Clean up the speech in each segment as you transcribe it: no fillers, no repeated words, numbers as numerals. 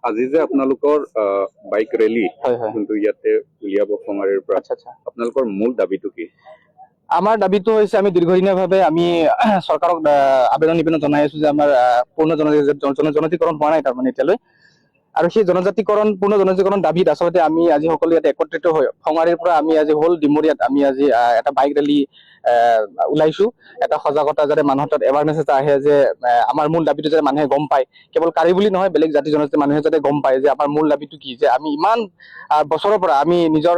আজি যে আপোনালোকৰ বাইক ৰেলী হয় হয় যোনটো ইয়াতে উলিয়াব ফঙাৰীৰ পৰা, আচ্ছা আচ্ছা আপোনালোকৰ মূল দাবীটো কি? আমাৰ দাবীটো হৈছে আমি দীৰ্ঘদিনীয়াভাৱে আমি চৰকাৰক আবেদন নিবেদন জনাই আছো যে আমাৰ পূৰ্ণ জনজাতিকৰণ হোৱা নাই তাৰমানে এতিয়ালৈ। আৰু সেই পূৰ্ণ জনজাতিকৰণ দাবীত আচলতে আমি আজি সকলো ইয়াত একত্ৰিত হৈ ফঙাৰীৰ পৰা আমি আজি হ'ল ডিমৰিয়াত আমি আজি এটা বাইক ৰেলী ওলাইছো। এটা সজাগতা যাতে মানুহৰ তাত এৱাৰনেছ এটা আহে যে আমাৰ মূল দাবীটো যাতে মানুহে গম পায়, কেৱল কাৰি বুলি নহয় বেলেগ জাতি জনজাতিৰ মানুহে যাতে গম পায় যে আমাৰ মূল দাবীটো কি, যে আমি ইমান বছৰৰ পৰা আমি নিজৰ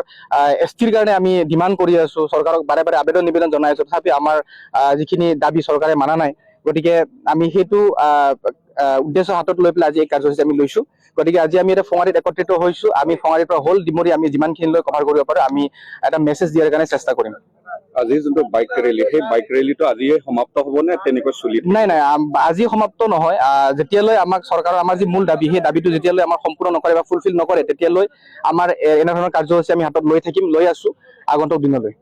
এছটিৰ কাৰণে আমি ডিমাণ্ড কৰি আছো, চৰকাৰক বাৰে বাৰে আবেদন নিবেদন জনাই আছো, তথাপি আমাৰ যিখিনি দাবী চৰকাৰে মানা নাই। গতিকে আমি সেইটো উদ্দেশ্য হাতত লৈ পেলাই আজি এই কাৰ্যসূচী আমি লৈছো। গতিকে আজি আমি এটা ফঙাৰীত একত্ৰিত হৈছো। আমি ফঙাৰীৰ পৰা হ'ল ডিমৰি আমি যিমানখিনিলৈ কভাৰ কৰিব পাৰো আমি এটা মেছেজ দিয়াৰ কাৰণে চেষ্টা কৰিম। আজি যোনটো বাইক ৰেলী, সেই বাইক ৰেলীটো আজিয়ে সমাপ্ত হ'ব নে তেনেকৈ চলি থাকিব? নাই নাই, আজি সমাপ্ত নহয়। যেতিয়ালৈ আমাক চৰকাৰৰ আমাৰ যি মূল দাবী, সেই দাবীটো যেতিয়ালৈ আমাক সম্পূৰ্ণ নকৰে বা ফুলফিল নকৰে, তেতিয়ালৈ আমাৰ এনেধৰণৰ কাৰ্যসূচী আমি হাতত লৈ থাকিম, লৈ আছো আগন্তুক দিনলৈ।